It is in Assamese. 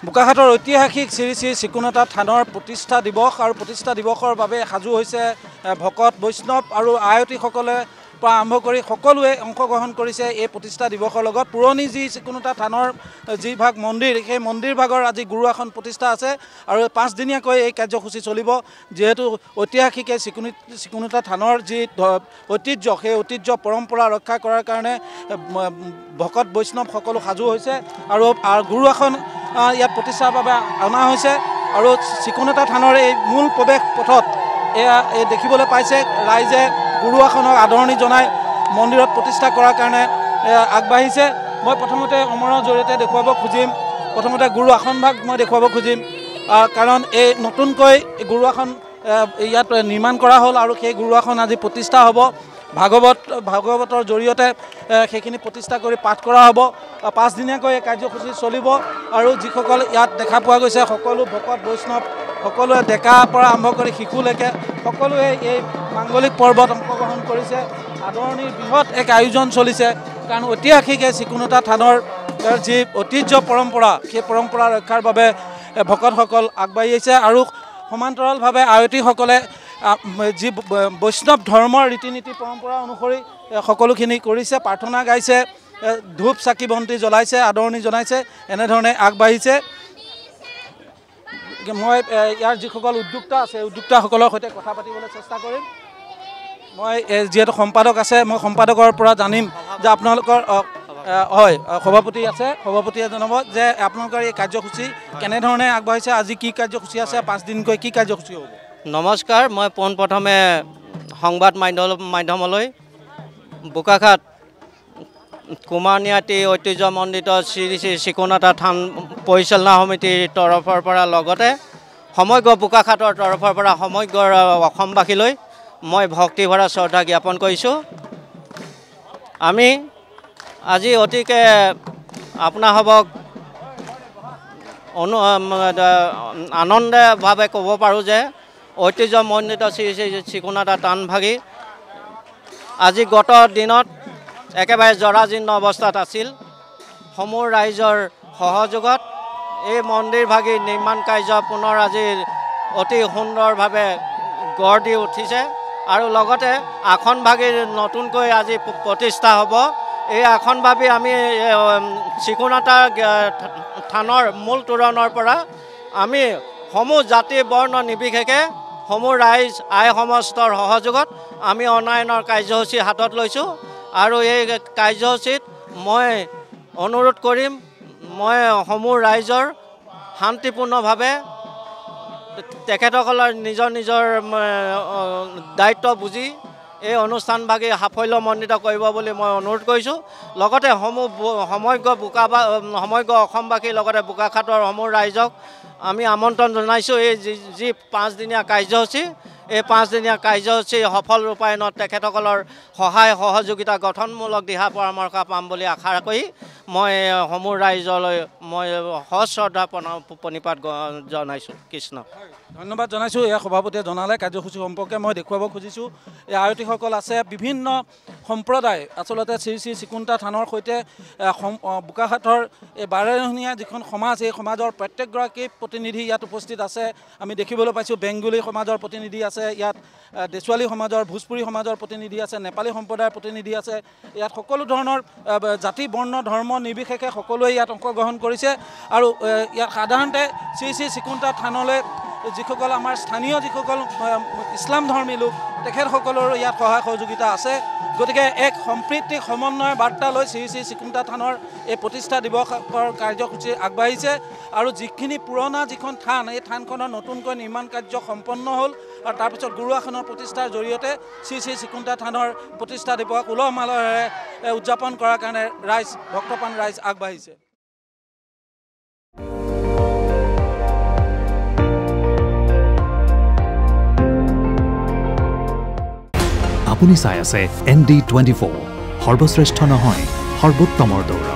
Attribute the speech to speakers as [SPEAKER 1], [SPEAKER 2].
[SPEAKER 1] বোকাখাটৰ ঐতিহাসিক শ্ৰী শ্ৰী চিকুণতা থানৰ প্ৰতিষ্ঠা দিৱস আৰু প্ৰতিষ্ঠা দিৱসৰ বাবে সাজু হৈছে ভকত বৈষ্ণৱ আৰু আয়তীসকলে পৰা আৰম্ভ কৰি সকলোৱে অংশগ্ৰহণ কৰিছে এই প্ৰতিষ্ঠা দিৱসৰ লগত। পুৰণি যি চিকুণতা থানৰ যি ভাগ মন্দিৰ সেই মন্দিৰ ভাগৰ আজি গুৰু আসন প্ৰতিষ্ঠা আছে আৰু 5 দিনীয়াকৈ এই কাৰ্যসূচী চলিব। যেহেতু ঐতিহাসিক এই চিকুণতা থানৰ যি ঐতিহ্য সেই ঐতিহ্য পৰম্পৰা ৰক্ষা কৰাৰ কাৰণে ভকত বৈষ্ণৱ সকলো সাজু হৈছে আৰু গুৰু আসন ইয়াত প্ৰতিষ্ঠাৰ বাবে অনা হৈছে। আৰু চিকুণতা থানৰ এই মূল প্ৰৱেশ পথত এয়া দেখিবলৈ পাইছে ৰাইজে গুৰু আসনক আদৰণি জনাই মন্দিৰত প্ৰতিষ্ঠা কৰাৰ কাৰণে আগবাঢ়িছে। মই প্ৰথমতে অমৰৰ জৰিয়তে দেখুৱাব খুজিম, প্ৰথমতে গুৰু আসন ভাগ মই দেখুৱাব খুজিম, কাৰণ এই নতুনকৈ গুৰু আসন ইয়াত নিৰ্মাণ কৰা হ'ল আৰু সেই গুৰু আসন আজি প্ৰতিষ্ঠা হ'ব। ভাগৱতৰ জৰিয়তে সেইখিনি প্ৰতিষ্ঠা কৰি পাঠ কৰা হ'ব। 5 দিনীয়াকৈ এই কাৰ্যসূচী চলিব আৰু যিসকল ইয়াত দেখা পোৱা গৈছে সকলো ভকত বৈষ্ণৱ সকলোৱে ডেকাৰ পৰা আৰম্ভ কৰি শিশুলৈকে সকলোৱে এই মাংগলিক পৰ্বত অংশগ্ৰহণ কৰিছে। আদৰণিৰ বৃহৎ এক আয়োজন চলিছে, কাৰণ ঐতিহাসিক এই চিকুণতা থানৰ যি ঐতিহ্য পৰম্পৰা সেই পৰম্পৰা ৰক্ষাৰ বাবে ভকতসকল আগবাঢ়ি আহিছে আৰু সমান্তৰালভাৱে আয়তীসকলে যি বৈষ্ণৱ ধৰ্মৰ ৰীতি নীতি পৰম্পৰা অনুসৰি সকলোখিনি কৰিছে, প্ৰাৰ্থনা গাইছে, ধূপ চাকি বন্তি জ্বলাইছে, আদৰণি জনাইছে, এনেধৰণে আগবাঢ়িছে। মই ইয়াৰ যিসকল উদ্যোক্তা আছে উদ্যোক্তাসকলৰ সৈতে কথা পাতিবলৈ চেষ্টা কৰিম। মই যিহেতু সম্পাদক আছে মই সম্পাদকৰ পৰা জানিম যে আপোনালোকৰ হয় সভাপতি আছে, সভাপতিয়ে জনাব যে আপোনালোকৰ এই কাৰ্যসূচী কেনেধৰণে আগবাঢ়িছে, আজি কি কাৰ্যসূচী আছে, 5 দিনকৈ কি কাৰ্যসূচী হ'ব?
[SPEAKER 2] নমস্কাৰ, মই পোনপ্ৰথমে সংবাদ মাধ্যমলৈ বোকাখাট কুমাৰনিয়াতী ঐতিহ্যমণ্ডিত শ্ৰী শ্ৰী চিকুণতা থান পৰিচালনা সমিতিৰ তৰফৰ পৰা লগতে সমগ্ৰ বোকাখাটৰ তৰফৰ পৰা সমগ্ৰ অসমবাসীলৈ মই ভক্তিভৰা শ্ৰদ্ধা জ্ঞাপন কৰিছোঁ। আমি আজি অতিকে আপোনাসৱক আনন্দভাৱে ক'ব পাৰোঁ যে ঐতিহ্যমণ্ডিত শ্ৰী শ্ৰী চিকুণতা থান ভাগি আজি গত দিনত একেবাৰে জৰাজীৰ্ণ অৱস্থাত আছিল। সমূহ ৰাইজৰ সহযোগত এই মন্দিৰ ভাগি নিৰ্মাণ কাৰ্য পুনৰ আজি অতি সুন্দৰভাৱে গঢ় দি উঠিছে আৰু লগতে আসন ভাগিৰ নতুনকৈ আজি প্ৰতিষ্ঠা হ'ব। এই আসন ভাবি আমি চিকুণতা থানৰ মূল তোৰণৰ পৰা আমি সমূহ জাতি বৰ্ণ নিৰ্বিশেষে সমূহ ৰাইজ আই সমাজৰ সহযোগত আমি অনায়নৰ কাৰ্যসূচী হাতত লৈছোঁ আৰু এই কাৰ্যসূচীত মই অনুৰোধ কৰিম মই সমূহ ৰাইজৰ শান্তিপূৰ্ণভাৱে তেখেতসকলৰ নিজৰ নিজৰ দায়িত্ব বুজি এই অনুষ্ঠানভাগি সাফল্যমণ্ডিত কৰিব বুলি মই অনুৰোধ কৰিছোঁ। লগতে সমগ্ৰ অসমবাসীৰ লগতে বোকাখাটৰ সমূহ ৰাইজক আমি আমন্ত্ৰণ জনাইছোঁ এই যি 5 দিনীয়া কাৰ্যসূচী এই 5 দিনীয়া কাৰ্যসূচী সফল ৰূপায়ণত তেখেতসকলৰ সহায় সহযোগিতা গঠনমূলক দিহা পৰামৰ্শ পাম বুলি আশা কৰি মই সমূহ ৰাইজলৈ মই সশ্ৰদ্ধা প্ৰণিপাত জনাইছোঁ। কৃষ্ণ
[SPEAKER 1] ধন্যবাদ জনাইছোঁ। এয়া সভাপতিয়ে জনালে কাৰ্যসূচী সম্পৰ্কে। মই দেখুৱাব খুজিছোঁ এই আয়তীসকল আছে বিভিন্ন সম্প্ৰদায়, আচলতে শ্ৰী শ্ৰী চিকুণতা থানৰ সৈতে বোকাখাটৰ এই বাৰেৰহণীয়া যিখন সমাজ এই সমাজৰ প্ৰত্যেকগৰাকী প্ৰতিনিধি ইয়াত উপস্থিত আছে। আমি দেখিবলৈ পাইছোঁ বেংগলী সমাজৰ প্ৰতিনিধি আছে, ইয়াত দেচুৱালী সমাজৰ ভোজপুৰী সমাজৰ প্ৰতিনিধি আছে, নেপালী সম্প্ৰদায়ৰ প্ৰতিনিধি আছে। ইয়াত সকলো ধৰণৰ জাতি বৰ্ণ ধৰ্ম নিৰ্বিশেষে সকলোৱে ইয়াত অংশগ্ৰহণ কৰিছে আৰু ইয়াত সাধাৰণতে শ্ৰী শ্ৰী চিকুণতা থানলৈ যিসকল আমাৰ স্থানীয় যিসকল ইছলাম ধৰ্মী লোক তেখেতসকলৰো ইয়াত সহায় সহযোগিতা আছে। গতিকে এক সম্প্ৰীতি সমন্বয় বাৰ্তা লৈ শ্ৰী শ্ৰী চিকুণতা থানৰ এই প্ৰতিষ্ঠা দিৱসৰ কাৰ্যসূচী আগবাঢ়িছে আৰু যিখিনি পুৰণা যিখন থান এই থানখনৰ নতুনকৈ নিৰ্মাণ কাৰ্য সম্পন্ন হ'ল আৰু তাৰপিছত গুৰু আসনৰ প্ৰতিষ্ঠাৰ জৰিয়তে শ্ৰী শ্ৰী চিকুণতা থানৰ প্ৰতিষ্ঠা দিৱস উলহ মালহেৰে উদযাপন কৰাৰ কাৰণে ভক্তপ্ৰাণ ৰাইজ আগবাঢ়িছে।
[SPEAKER 3] আপুনি চাই আছে ND24 সৰ্বশ্ৰেষ্ঠ নহয় সৰ্বোত্তমৰ দৌৰ।